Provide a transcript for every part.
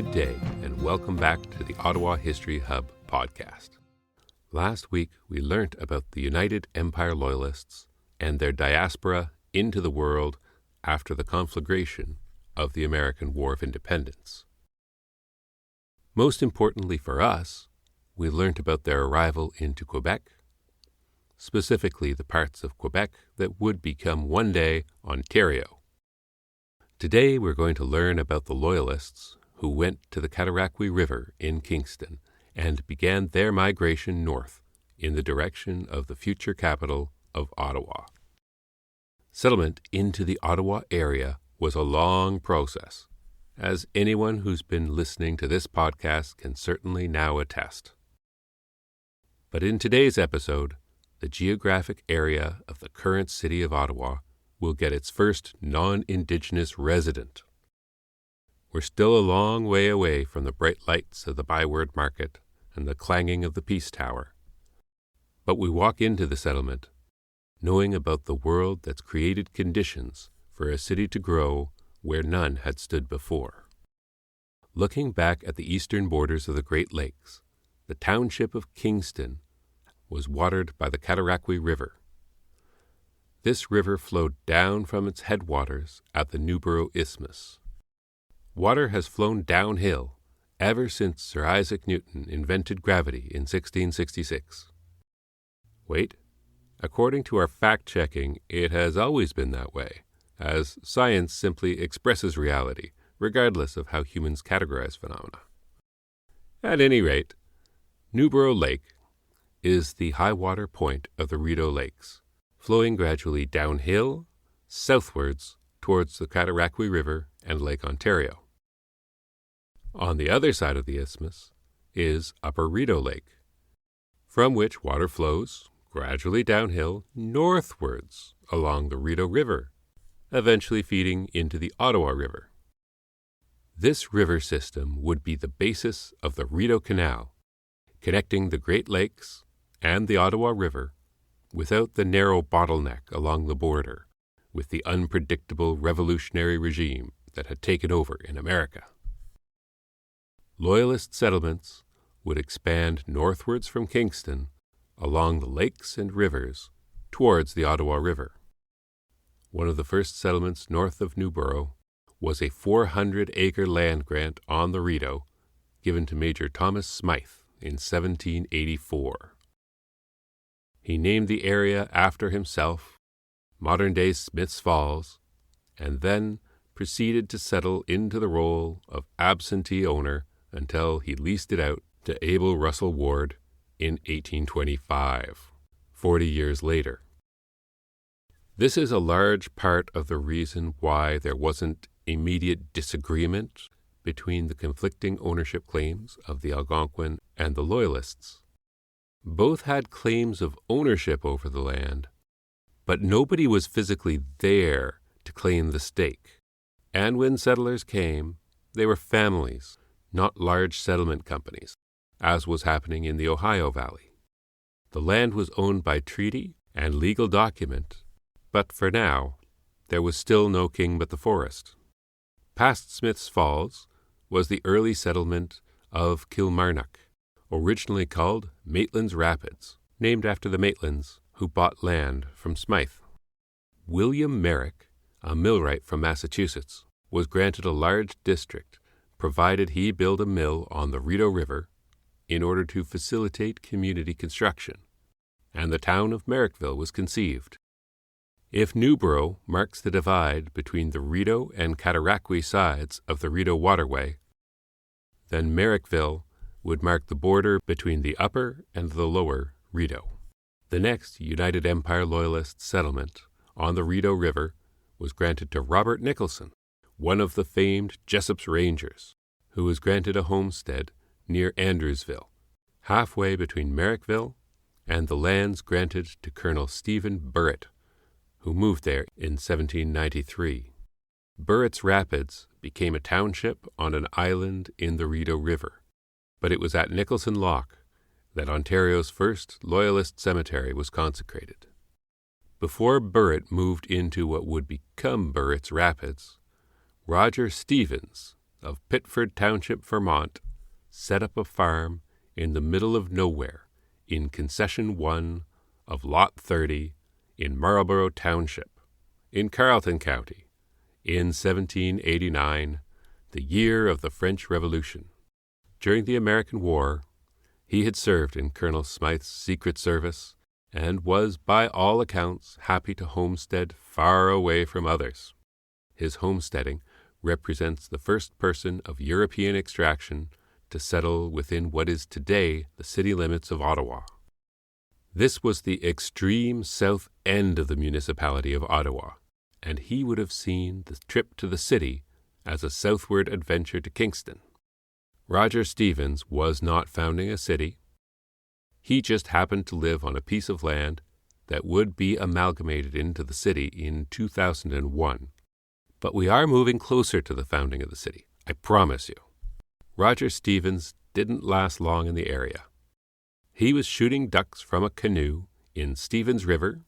Good day, and welcome back to the Ottawa History Hub podcast. Last week, we learnt about the United Empire Loyalists and their diaspora into the world after the conflagration of the American War of Independence. Most importantly for us, we learnt about their arrival into Quebec, specifically the parts of Quebec that would become one day Ontario. Today we're going to learn about the Loyalists who went to the Cataraqui River in Kingston and began their migration north in the direction of the future capital of Ottawa. Settlement into the Ottawa area was a long process, as anyone who's been listening to this podcast can certainly now attest. But in today's episode, the geographic area of the current city of Ottawa will get its first non-Indigenous resident. We're still a long way away from the bright lights of the Byward Market and the clanging of the Peace Tower. But we walk into the settlement knowing about the world that's created conditions for a city to grow where none had stood before. Looking back at the eastern borders of the Great Lakes, the township of Kingston was watered by the Cataraqui River. This river flowed down from its headwaters at the Newborough Isthmus. Water has flown downhill ever since Sir Isaac Newton invented gravity in 1666. Wait, according to our fact-checking, it has always been that way, as science simply expresses reality, regardless of how humans categorize phenomena. At any rate, Newborough Lake is the high-water point of the Rideau Lakes, flowing gradually downhill, southwards, towards the Cataraqui River and Lake Ontario. On the other side of the isthmus is Upper Rideau Lake, from which water flows gradually downhill northwards along the Rideau River, eventually feeding into the Ottawa River. This river system would be the basis of the Rideau Canal, connecting the Great Lakes and the Ottawa River without the narrow bottleneck along the border with the unpredictable revolutionary regime that had taken over in America. Loyalist settlements would expand northwards from Kingston along the lakes and rivers towards the Ottawa River. One of the first settlements north of Newborough was a 400-acre land grant on the Rideau given to Major Thomas Smythe in 1784. He named the area after himself, modern-day Smiths Falls, and then proceeded to settle into the role of absentee owner until he leased it out to Abel Russell Ward in 1825, 40 years later. This is a large part of the reason why there wasn't immediate disagreement between the conflicting ownership claims of the Algonquin and the Loyalists. Both had claims of ownership over the land, but nobody was physically there to claim the stake. And when settlers came, they were families, not large settlement companies, as was happening in the Ohio Valley. The land was owned by treaty and legal document, but for now, there was still no king but the forest. Past Smiths Falls was the early settlement of Kilmarnock, originally called Maitland's Rapids, named after the Maitlands who bought land from Smythe. William Merrick, a millwright from Massachusetts, was granted a large district provided he build a mill on the Rideau River in order to facilitate community construction, and the town of Merrickville was conceived. If Newborough marks the divide between the Rideau and Cataraqui sides of the Rideau waterway, then Merrickville would mark the border between the upper and the lower Rideau. The next United Empire Loyalist settlement on the Rideau River was granted to Robert Nicholson, one of the famed Jessup's Rangers, who was granted a homestead near Andrewsville, halfway between Merrickville and the lands granted to Colonel Stephen Burritt, who moved there in 1793. Burritt's Rapids became a township on an island in the Rideau River, but it was at Nicholson Loch that Ontario's first Loyalist cemetery was consecrated. Before Burritt moved into what would become Burritt's Rapids, Roger Stevens, of Pitford Township, Vermont, set up a farm in the middle of nowhere in Concession 1 of Lot 30 in Marlborough Township, in Carleton County, in 1789, the year of the French Revolution. During the American War, he had served in Colonel Smythe's Secret Service and was, by all accounts, happy to homestead far away from others. His homesteading represents the first person of European extraction to settle within what is today the city limits of Ottawa. This was the extreme south end of the municipality of Ottawa, and he would have seen the trip to the city as a southward adventure to Kingston. Roger Stevens was not founding a city. He just happened to live on a piece of land that would be amalgamated into the city in 2001. But we are moving closer to the founding of the city, I promise you. Roger Stevens didn't last long in the area. He was shooting ducks from a canoe in Stevens River,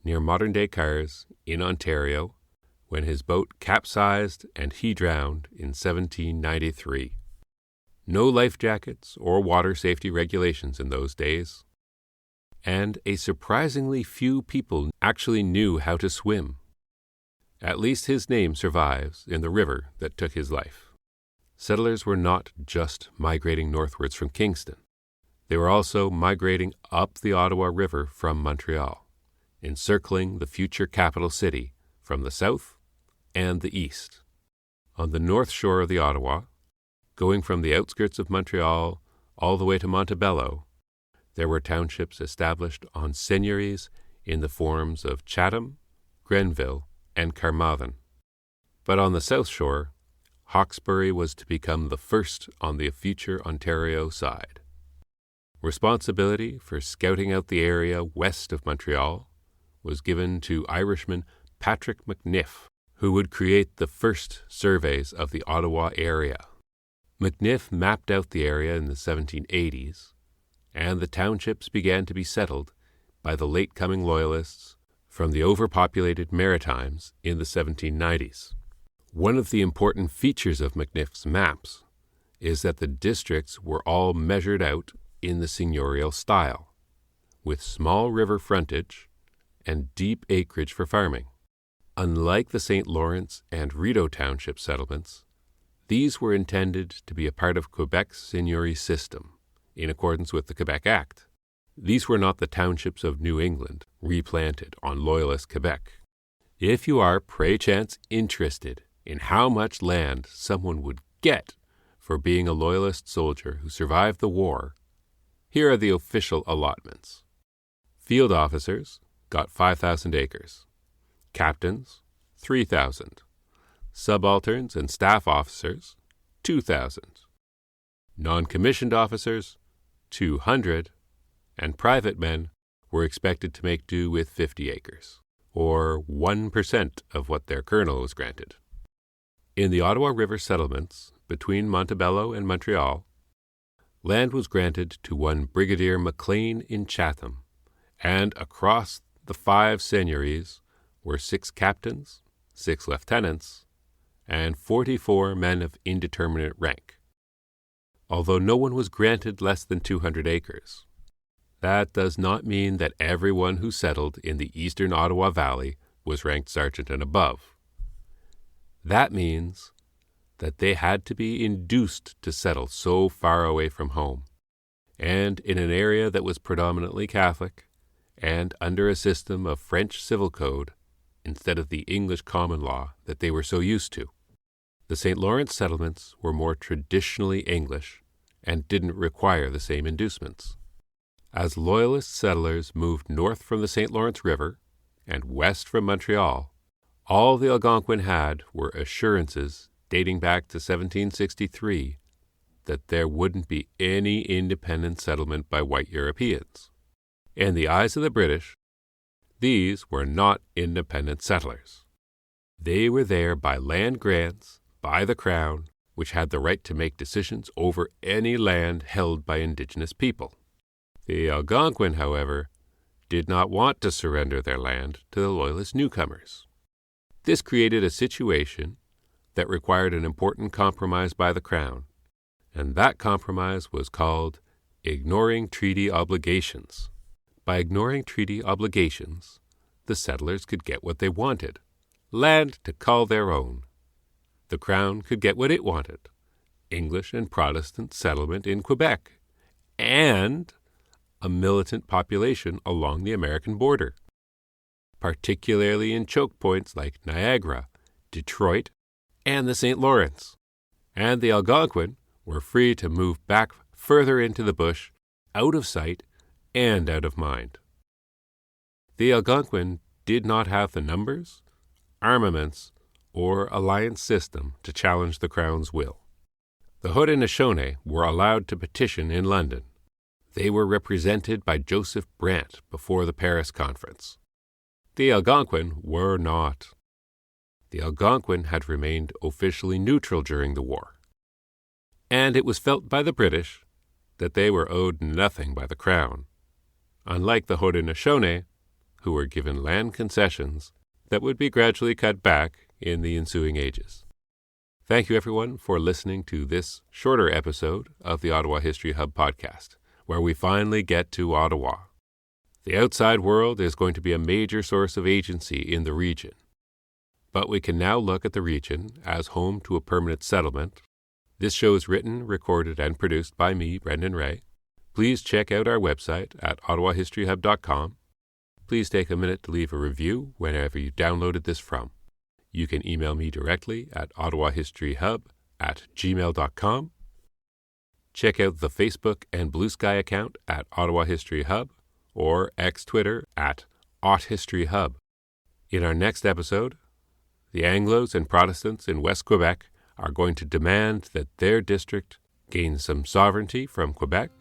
near modern-day Cars, in Ontario, when his boat capsized and he drowned in 1793. No life jackets or water safety regulations in those days, and a surprisingly few people actually knew how to swim. At least his name survives in the river that took his life. Settlers were not just migrating northwards from Kingston. They were also migrating up the Ottawa River from Montreal, encircling the future capital city from the south and the east. On the north shore of the Ottawa, going from the outskirts of Montreal all the way to Montebello, there were townships established on seigneuries in the forms of Chatham, Grenville, and Carmarthen. But on the south shore, Hawkesbury was to become the first on the future Ontario side. Responsibility for scouting out the area west of Montreal was given to Irishman Patrick McNiff, who would create the first surveys of the Ottawa area. McNiff mapped out the area in the 1780s, and the townships began to be settled by the late-coming Loyalists from the overpopulated Maritimes in the 1790s. One of the important features of McNiff's maps is that the districts were all measured out in the seigneurial style, with small river frontage and deep acreage for farming. Unlike the St. Laurence and Rideau Township settlements, these were intended to be a part of Quebec's seigneury system, in accordance with the Quebec Act. These were not the townships of New England, replanted on Loyalist Quebec. If you are, pray chance, interested in how much land someone would get for being a Loyalist soldier who survived the war, here are the official allotments. Field officers got 5,000 acres. Captains, 3,000. Subalterns and staff officers, 2,000. Non-commissioned officers, 200. And private men were expected to make do with 50 acres, or 1% of what their colonel was granted. In the Ottawa River settlements between Montebello and Montreal, land was granted to one Brigadier Maclean in Chatham, and across the 5 seigneuries were 6 captains, 6 lieutenants, and 44 men of indeterminate rank. Although no one was granted less than 200 acres, that does not mean that everyone who settled in the eastern Ottawa Valley was ranked sergeant and above. That means that they had to be induced to settle so far away from home, and in an area that was predominantly Catholic, and under a system of French civil code instead of the English common law that they were so used to. The St. Lawrence settlements were more traditionally English and didn't require the same inducements. As Loyalist settlers moved north from the St. Lawrence River and west from Montreal, all the Algonquin had were assurances dating back to 1763 that there wouldn't be any independent settlement by white Europeans. In the eyes of the British, these were not independent settlers. They were there by land grants, by the Crown, which had the right to make decisions over any land held by Indigenous people. The Algonquin, however, did not want to surrender their land to the Loyalist newcomers. This created a situation that required an important compromise by the Crown, and that compromise was called ignoring treaty obligations. By ignoring treaty obligations, the settlers could get what they wanted, land to call their own. The Crown could get what it wanted, English and Protestant settlement in Quebec, and a militant population along the American border, particularly in choke points like Niagara, Detroit, and the St. Lawrence. And the Algonquin were free to move back further into the bush, out of sight and out of mind. The Algonquin did not have the numbers, armaments, or alliance system to challenge the Crown's will. The Haudenosaunee were allowed to petition in London. They were represented by Joseph Brant before the Paris Conference. The Algonquin were not. The Algonquin had remained officially neutral during the war, and it was felt by the British that they were owed nothing by the Crown, unlike the Haudenosaunee, who were given land concessions that would be gradually cut back in the ensuing ages. Thank you, everyone, for listening to this shorter episode of the Ottawa History Hub podcast, where we finally get to Ottawa. The outside world is going to be a major source of agency in the region, but we can now look at the region as home to a permanent settlement. This show is written, recorded, and produced by me, Brendan Ray. Please check out our website at ottawahistoryhub.com. Please take a minute to leave a review wherever you downloaded this from. You can email me directly at ottawahistoryhub@gmail.com. Check out the Facebook and Blue Sky account at Ottawa History Hub or X-Twitter at OttHistoryHub. In our next episode, the Anglos and Protestants in West Quebec are going to demand that their district gain some sovereignty from Quebec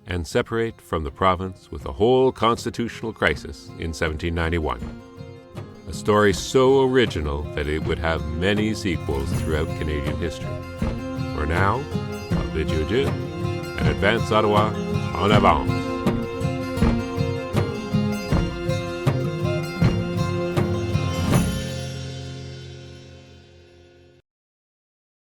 and separate from the province with a whole constitutional crisis in 1791. A story so original that it would have many sequels throughout Canadian history. For now, I'll bid you adieu, and advance Ottawa en avant.